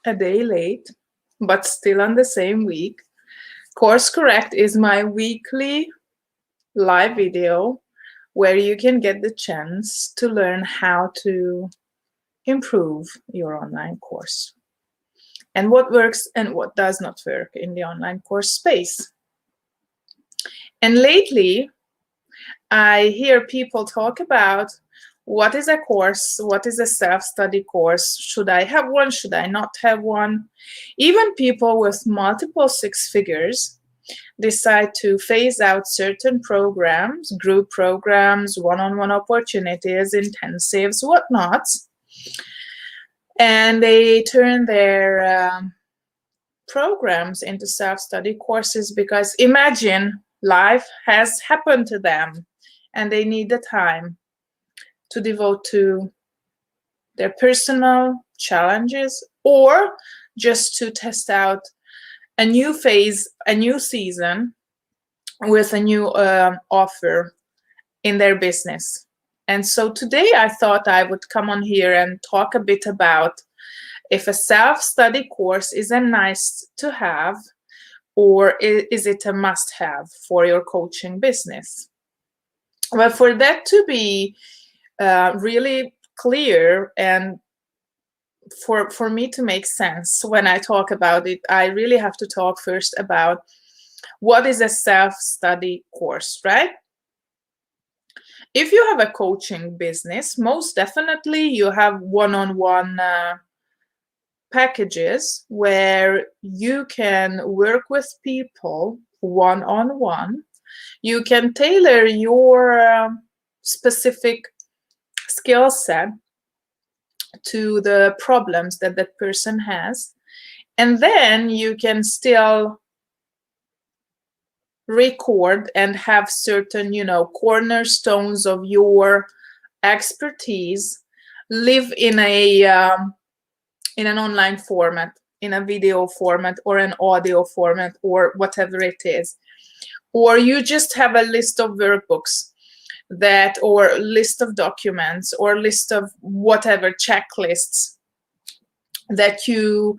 a day late, but still on the same week. Course Correct is my weekly live video where you can get the chance to learn how to improve your online course and what works and what does not work in the online course space. And lately, I hear people talk about what is a course, what is a self-study course, should I have one, should I not have one? Even people with multiple six figures decide to phase out certain programs, group programs, one-on-one opportunities, intensives, whatnot, and they turn their programs into self-study courses because imagine life has happened to them and they need the time to devote to their personal challenges or just to test out a new phase, a new season with a new offer in their business. And so today I thought I would come on here and talk a bit about if a self-study course is a nice to have or is it a must-have for your coaching business. Well, for that to be really clear and for me to make sense when I talk about it, I really have to talk first about what is a self-study course, right? If you have a coaching business, most definitely you have one-on-one packages where you can work with people one-on-one. You can tailor your specific skill set to the problems that that person has, and then you can still record and have certain, cornerstones of your expertise live in an online format, in a video format or an audio format or whatever it is. Or you just have a list of workbooks that, or list of documents, or list of whatever checklists that you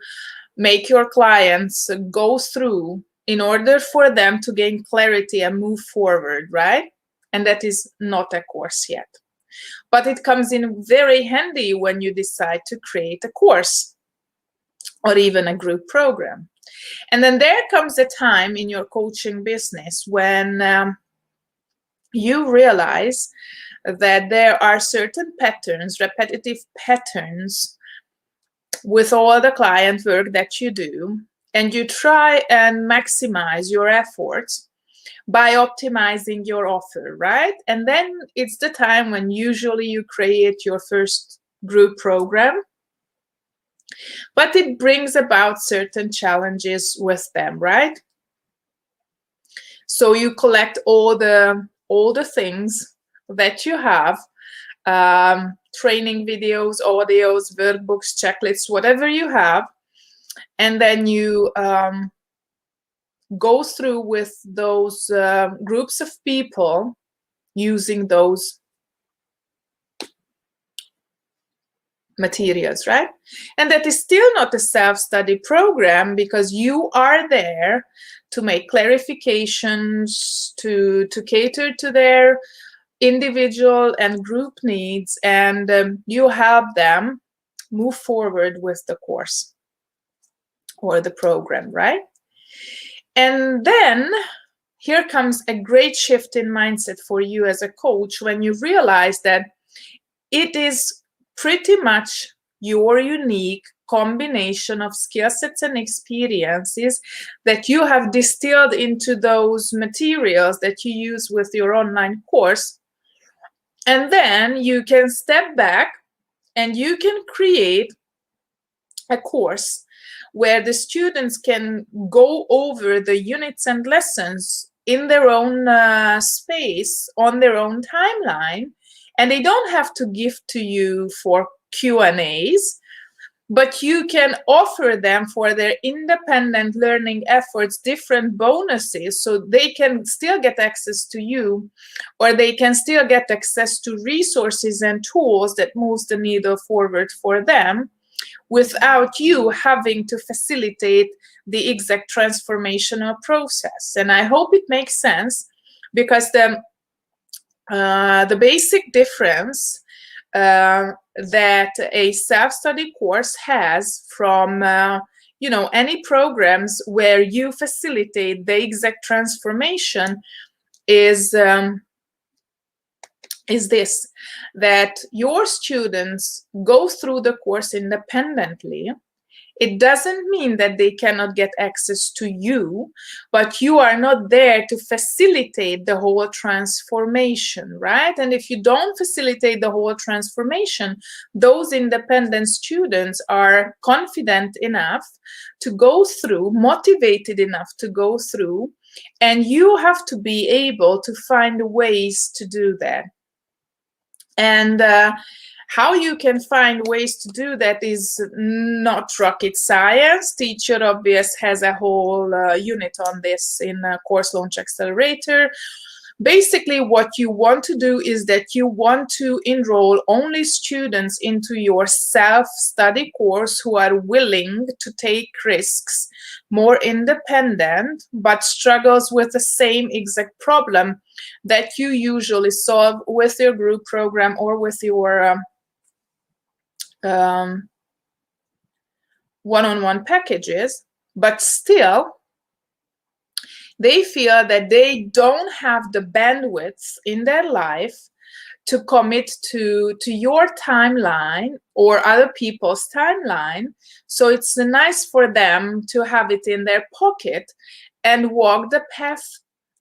make your clients go through in order for them to gain clarity and move forward, right? And that is not a course yet. But it comes in very handy when you decide to create a course or even a group program. And then there comes a time in your coaching business when you realize that there are certain patterns, repetitive patterns with all the client work that you do, and you try and maximize your efforts by optimizing your offer, right? And then it's the time when usually you create your first group program, but it brings about certain challenges with them, right? So you collect all the things that you have, training videos, audios, workbooks, checklists, whatever you have, and then you go through with those groups of people using those materials, right? And that is still not a self-study program because you are there to make clarifications, to cater to their individual and group needs, and you help them move forward with the course or the program, right? And then here comes a great shift in mindset for you as a coach when you realize that it is pretty much your unique combination of skill sets and experiences that you have distilled into those materials that you use with your online course. And then you can step back and you can create a course where the students can go over the units and lessons in their own space, on their own timeline, and they don't have to give to you for Q&As, but you can offer them for their independent learning efforts different bonuses, so they can still get access to you, or they can still get access to resources and tools that moves the needle forward for them, without you having to facilitate the exact transformational process. And I hope it makes sense, because the basic difference that a self-study course has from any programs where you facilitate the exact transformation is this, that your students go through the course independently. It doesn't mean that they cannot get access to you, but you are not there to facilitate the whole transformation, right? And if you don't facilitate the whole transformation, those independent students are confident enough to go through, motivated enough to go through, and you have to be able to find ways to do that. And how you can find ways to do that is not rocket science. Teacher Obvious has a whole unit on this in Course Launch Accelerator. Basically, what you want to do is that you want to enroll only students into your self-study course who are willing to take risks, more independent, but struggles with the same exact problem that you usually solve with your group program or with your one-on-one packages, but still they feel that they don't have the bandwidth in their life to commit to your timeline or other people's timeline. So it's nice for them to have it in their pocket and walk the path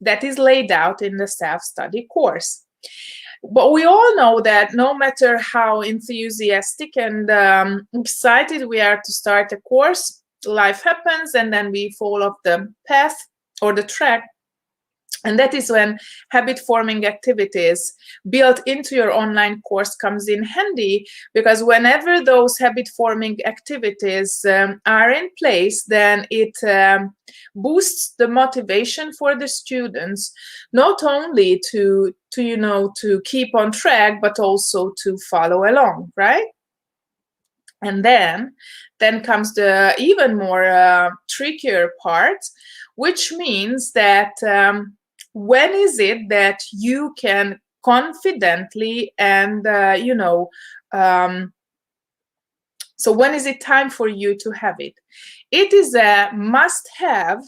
that is laid out in the self-study course. But we all know that no matter how enthusiastic and excited we are to start a course, life happens and then we fall off the path or the track. And that is when habit-forming activities built into your online course comes in handy, because whenever those habit-forming activities are in place, then it boosts the motivation for the students, not only to keep on track, but also to follow along, right? And then comes the even more trickier part, which means that when is it that you can confidently and so when is it time for you to have it? It is a must-have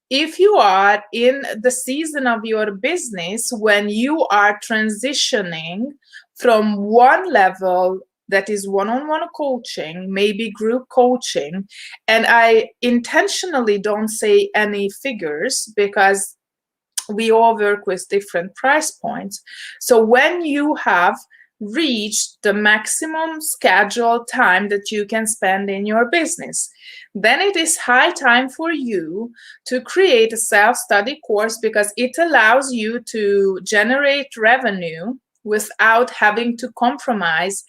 if you are in the season of your business when you are transitioning from one level that is one-on-one coaching, maybe group coaching, and I intentionally don't say any figures because we all work with different price points. So when you have reached the maximum scheduled time that you can spend in your business, then it is high time for you to create a self-study course, because it allows you to generate revenue without having to compromise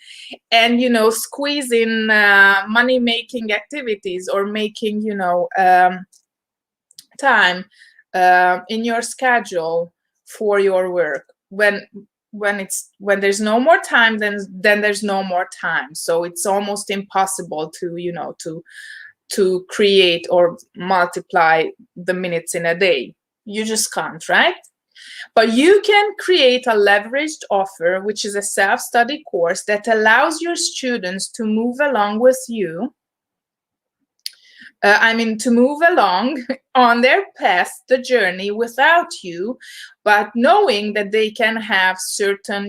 and squeeze in money-making activities or making time in your schedule for your work. When there's no more time, then there's no more time. So it's almost impossible to create or multiply the minutes in a day. You just can't, right? But you can create a leveraged offer, which is a self-study course that allows your students to move along with you. To move along on their path, the journey without you, but knowing that they can have certain,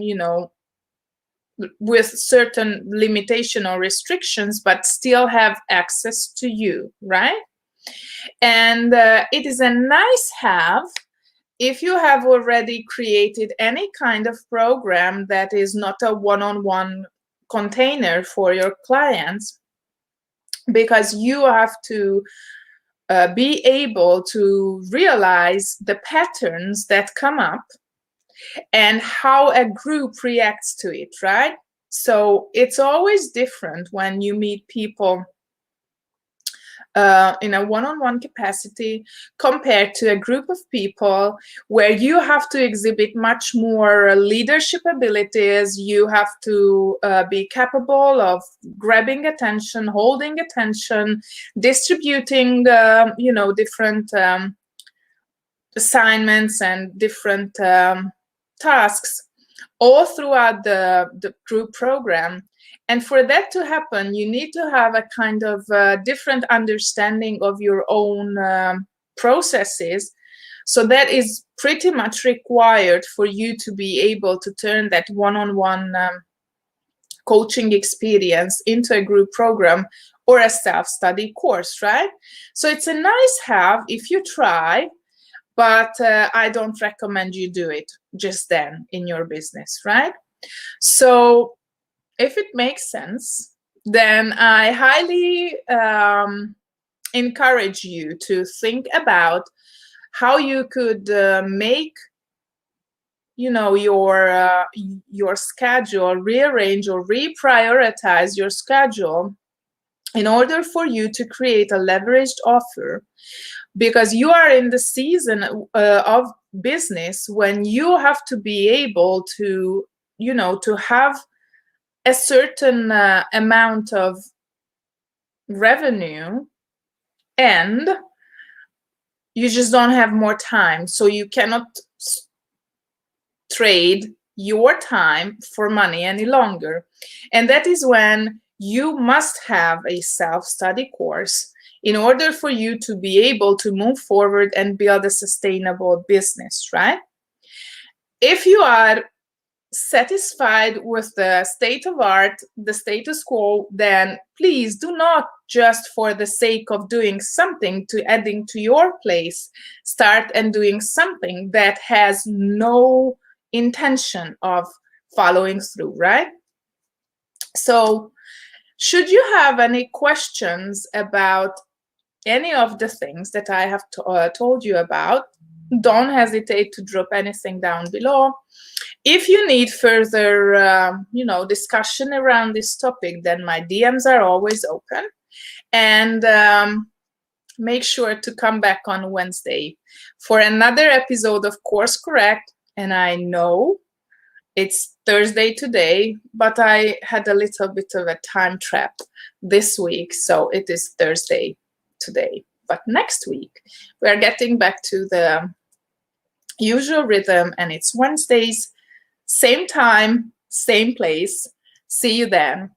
with certain limitation or restrictions, but still have access to you, right? And it is a nice have if you have already created any kind of program that is not a one-on-one container for your clients, because you have to be able to realize the patterns that come up and how a group reacts to it, right? So it's always different when you meet people in a one-on-one capacity compared to a group of people where you have to exhibit much more leadership abilities. You have to be capable of grabbing attention, holding attention, distributing, different assignments and different tasks all throughout the group program. And for that to happen, you need to have a kind of different understanding of your own processes. So that is pretty much required for you to be able to turn that one-on-one coaching experience into a group program or a self-study course, right? So it's a nice have if you try, but I don't recommend you do it just then in your business, right? So if it makes sense, then I highly encourage you to think about how you could make your schedule, rearrange or reprioritize your schedule in order for you to create a leveraged offer, because you are in the season of business when you have to be able to to have a certain amount of revenue, and you just don't have more time. So you cannot trade your time for money any longer. And that is when you must have a self-study course in order for you to be able to move forward and build a sustainable business, right? If you are satisfied with the state of art, the status quo, then please do not, just for the sake of doing something to adding to your place, start and doing something that has no intention of following through, right? So should you have any questions about any of the things that I have told you about, don't hesitate to drop anything down below. If you need further, discussion around this topic, then my DMs are always open. And make sure to come back on Wednesday for another episode of Course Correct. And I know it's Thursday today, but I had a little bit of a time trap this week, so it is Thursday today. But next week, we're getting back to the usual rhythm, and it's Wednesdays, same time, same place. See you then.